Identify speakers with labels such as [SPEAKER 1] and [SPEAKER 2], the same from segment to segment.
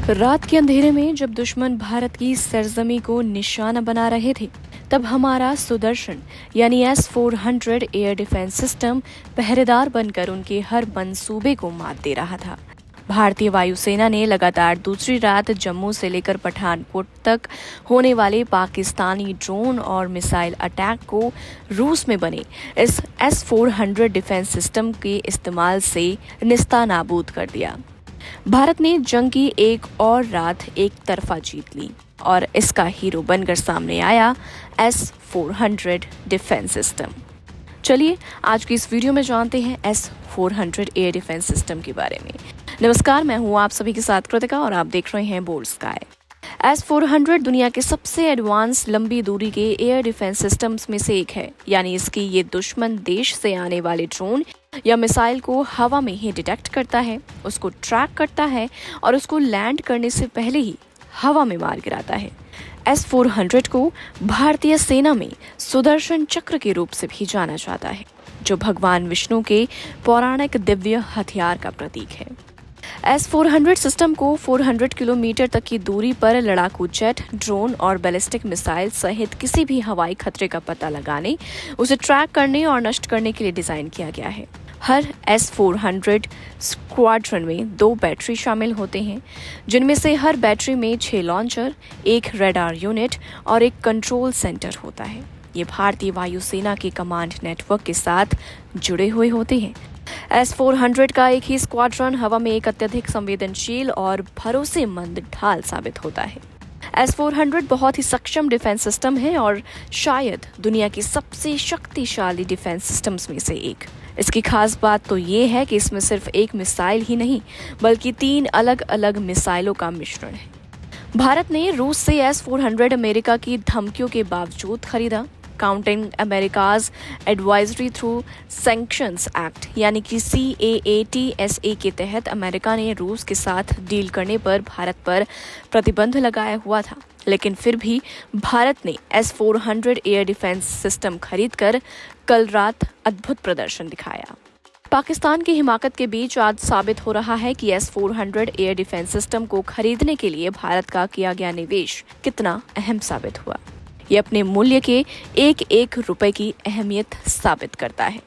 [SPEAKER 1] रात के अंधेरे में जब दुश्मन भारत की सरजमी को निशाना बना रहे थे, तब हमारा सुदर्शन यानी S-400 एयर डिफेंस सिस्टम पहरेदार बनकर उनके हर मंसूबे को मात दे रहा था। भारतीय वायुसेना ने लगातार दूसरी रात जम्मू से लेकर पठानकोट तक होने वाले पाकिस्तानी ड्रोन और मिसाइल अटैक को रूस में बने इस S-400 डिफेंस सिस्टम के इस्तेमाल से निस्तानाबूद कर दिया। भारत ने जंग की एक और रात एक तरफा जीत ली और इसका हीरो बनकर सामने आया S-400 डिफेंस सिस्टम। चलिए आज की इस वीडियो में जानते हैं S-400 एयर डिफेंस सिस्टम के बारे में। नमस्कार, मैं हूं आप सभी के साथ कृतिका और आप देख रहे हैं बोल्ड स्काई। S-400 दुनिया के सबसे एडवांस लंबी दूरी के एयर डिफेंस सिस्टम्स में से एक है, यानी इसकी ये दुश्मन देश से आने वाले ड्रोन या मिसाइल को हवा में ही डिटेक्ट करता है, उसको ट्रैक करता है और उसको लैंड करने से पहले ही हवा में मार गिराता है। S-400 को भारतीय सेना में सुदर्शन चक्र के रूप से भी जाना जाता है, जो भगवान विष्णु के पौराणिक दिव्य हथियार का प्रतीक है। S-400 सिस्टम को 400 किलोमीटर तक की दूरी पर लड़ाकू जेट, ड्रोन और बैलिस्टिक मिसाइल सहित किसी भी हवाई खतरे का पता लगाने, उसे ट्रैक करने और नष्ट करने के लिए डिजाइन किया गया है। हर S-400 स्क्वाड्रन में 2 बैटरी शामिल होते हैं, जिनमें से हर बैटरी में 6 लॉन्चर, 1 रडार यूनिट और 1 कंट्रोल सेंटर होता है। ये भारतीय वायुसेना के कमांड नेटवर्क के साथ जुड़े हुए होते हैं। S-400 का एक ही स्क्वाड्रन हवा में एक अत्यधिक संवेदनशील और भरोसेमंद ढाल साबित होता है। S-400 बहुत ही सक्षम डिफेंस सिस्टम है और शायद दुनिया की सबसे शक्तिशाली डिफेंस सिस्टम्स में से एक। इसकी खास बात तो ये है कि इसमें सिर्फ एक मिसाइल ही नहीं, बल्कि 3 अलग अलग मिसाइलों का मिश्रण है। भारत ने रूस से S-400 अमेरिका की धमकियों के बावजूद खरीदा। Counting America's advisory through sanctions act यानी कि CAATSA के तहत अमेरिका ने रूस के साथ डील करने पर भारत पर प्रतिबंध लगाया हुआ था, लेकिन फिर भी भारत ने S-400 एयर डिफेंस सिस्टम खरीदकर कल रात अद्भुत प्रदर्शन दिखाया। पाकिस्तान की हिमाकत के बीच आज साबित हो रहा है कि S-400 एयर डिफेंस सिस्टम को खरीदने के लिए भारत का किया गया निवेश कितना अहम साबित हुआ। ये अपने मूल्य के एक एक रुपए की अहमियत साबित करता है।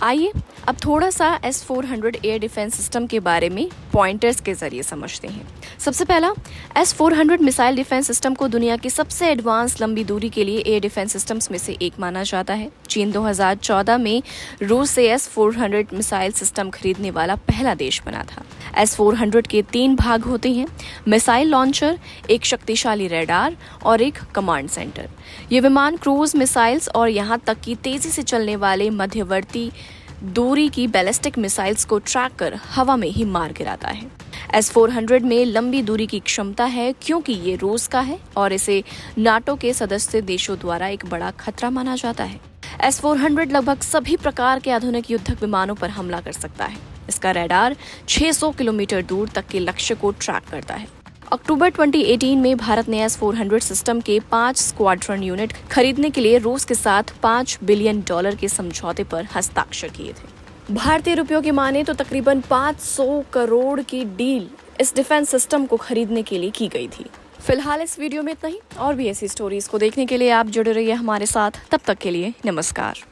[SPEAKER 1] आइए अब थोड़ा सा S-400 एयर डिफेंस सिस्टम के बारे में पॉइंटर्स के जरिए समझते हैं। सबसे पहला, S-400 मिसाइल डिफेंस सिस्टम को दुनिया की सबसे एडवांस लंबी दूरी के लिए एयर डिफेंस सिस्टम्स में से एक माना जाता है। चीन 2014 में रूस से S-400 मिसाइल सिस्टम खरीदने वाला पहला देश बना था। S-400 के 3 भाग होते हैं: मिसाइल लॉन्चर, एक शक्तिशाली रडार और एक कमांड सेंटर। ये विमान क्रूज मिसाइल्स और यहाँ तक कि तेजी से चलने वाले मध्यवर्ती दूरी की बैलिस्टिक मिसाइल्स को ट्रैक कर हवा में ही मार गिराता है। S-400 में लंबी दूरी की क्षमता है क्योंकि ये रूस का है और इसे नाटो के सदस्य देशों द्वारा एक बड़ा खतरा माना जाता है। S-400 लगभग सभी प्रकार के आधुनिक युद्धक विमानों पर हमला कर सकता है। इसका रडार 600 किलोमीटर दूर तक के लक्ष्य को ट्रैक करता है। अक्टूबर 2018 में भारत ने S-400 सिस्टम के 5 स्क्वाड्रन यूनिट खरीदने के लिए रूस के साथ $5 बिलियन के समझौते पर हस्ताक्षर किए थे। भारतीय रुपयों के माने तो तकरीबन 500 करोड़ की डील इस डिफेंस सिस्टम को खरीदने के लिए की गई थी। फिलहाल इस वीडियो में इतना ही। और भी ऐसी स्टोरीज को देखने के लिए आप जुड़े रहिए हमारे साथ। तब तक के लिए नमस्कार।